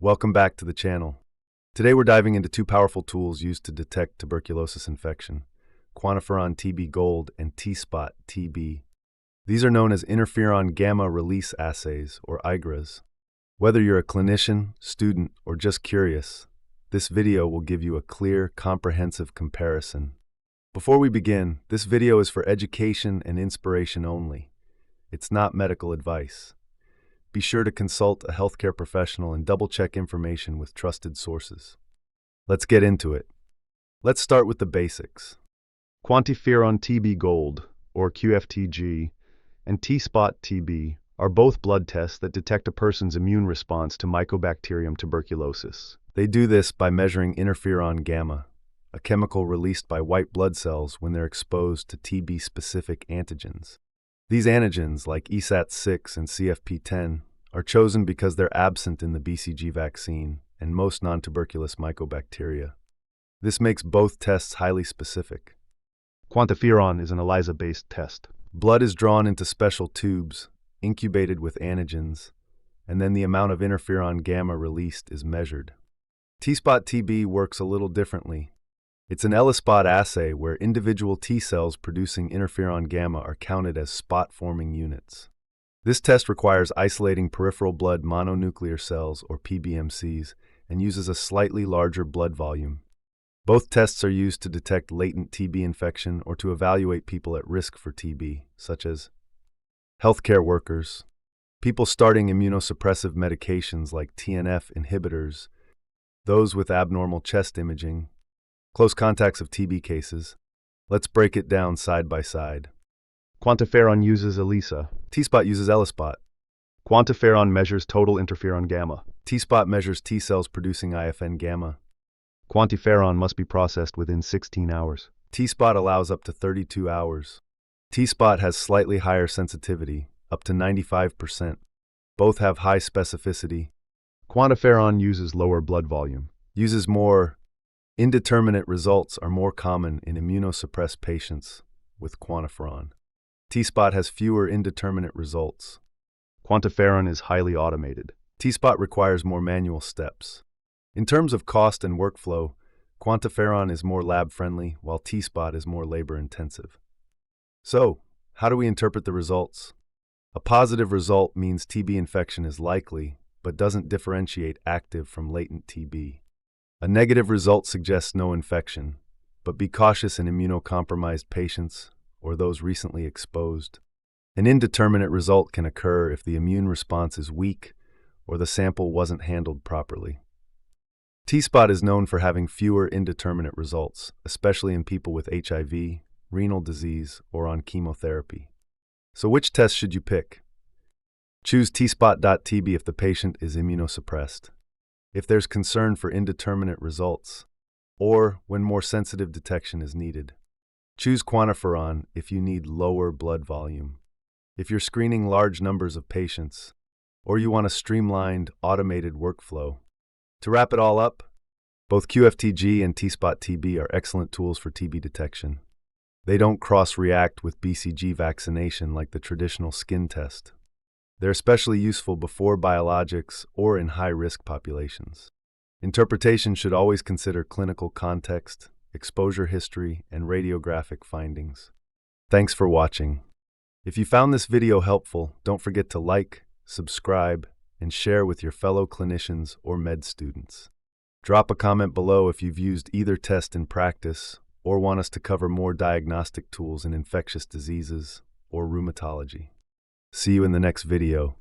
Welcome back to the channel. Today we're diving into two powerful tools used to detect tuberculosis infection, QuantiFERON TB Gold and T-SPOT.TB. These are known as interferon gamma release assays, or IGRAs. Whether you're a clinician, student, or just curious, this video will give you a clear, comprehensive comparison. Before we begin, this video is for education and inspiration only. It's not medical advice. Be sure to consult a healthcare professional and double-check information with trusted sources. Let's get into it. Let's start with the basics. QuantiFERON TB Gold, or QFTG, and T-SPOT.TB are both blood tests that detect a person's immune response to Mycobacterium tuberculosis. They do this by measuring interferon gamma, a chemical released by white blood cells when they're exposed to TB-specific antigens. These antigens, like ESAT6 and CFP10, are chosen because they're absent in the BCG vaccine and most non-tuberculous mycobacteria. This makes both tests highly specific. QuantiFERON is an ELISA-based test. Blood is drawn into special tubes, incubated with antigens, and then the amount of interferon gamma released is measured. T-SPOT.TB works a little differently. It's an ELISpot assay where individual T cells producing interferon gamma are counted as spot-forming units. This test requires isolating peripheral blood mononuclear cells, or PBMCs, and uses a slightly larger blood volume. Both tests are used to detect latent TB infection or to evaluate people at risk for TB, such as healthcare workers, people starting immunosuppressive medications like TNF inhibitors, those with abnormal chest imaging, close contacts of TB cases. Let's break it down side by side. QuantiFERON uses ELISA. T-SPOT uses ELISpot. QuantiFERON measures total interferon gamma. T-SPOT measures T cells producing IFN gamma. QuantiFERON must be processed within 16 hours. T-SPOT allows up to 32 hours. T-SPOT has slightly higher sensitivity, up to 95%. Both have high specificity. QuantiFERON uses lower blood volume. Uses more. Indeterminate results are more common in immunosuppressed patients with QuantiFERON. T-SPOT has fewer indeterminate results. QuantiFERON is highly automated. T-SPOT requires more manual steps. In terms of cost and workflow, QuantiFERON is more lab-friendly, while T-SPOT is more labor-intensive. So, how do we interpret the results? A positive result means TB infection is likely, but doesn't differentiate active from latent TB. A negative result suggests no infection, but be cautious in immunocompromised patients or those recently exposed. An indeterminate result can occur if the immune response is weak or the sample wasn't handled properly. T-SPOT is known for having fewer indeterminate results, especially in people with HIV, renal disease, or on chemotherapy. So which test should you pick? Choose T-SPOT.TB if the patient is immunosuppressed, if there's concern for indeterminate results, or when more sensitive detection is needed. Choose QuantiFERON if you need lower blood volume, if you're screening large numbers of patients, or you want a streamlined, automated workflow. To wrap it all up, both QFTG and T-SPOT.TB are excellent tools for TB detection. They don't cross-react with BCG vaccination like the traditional skin test. They're especially useful before biologics or in high-risk populations. Interpretation should always consider clinical context, exposure history, and radiographic findings. Thanks for watching. If you found this video helpful, don't forget to like, subscribe, and share with your fellow clinicians or med students. Drop a comment below if you've used either test in practice or want us to cover more diagnostic tools in infectious diseases or rheumatology. See you in the next video.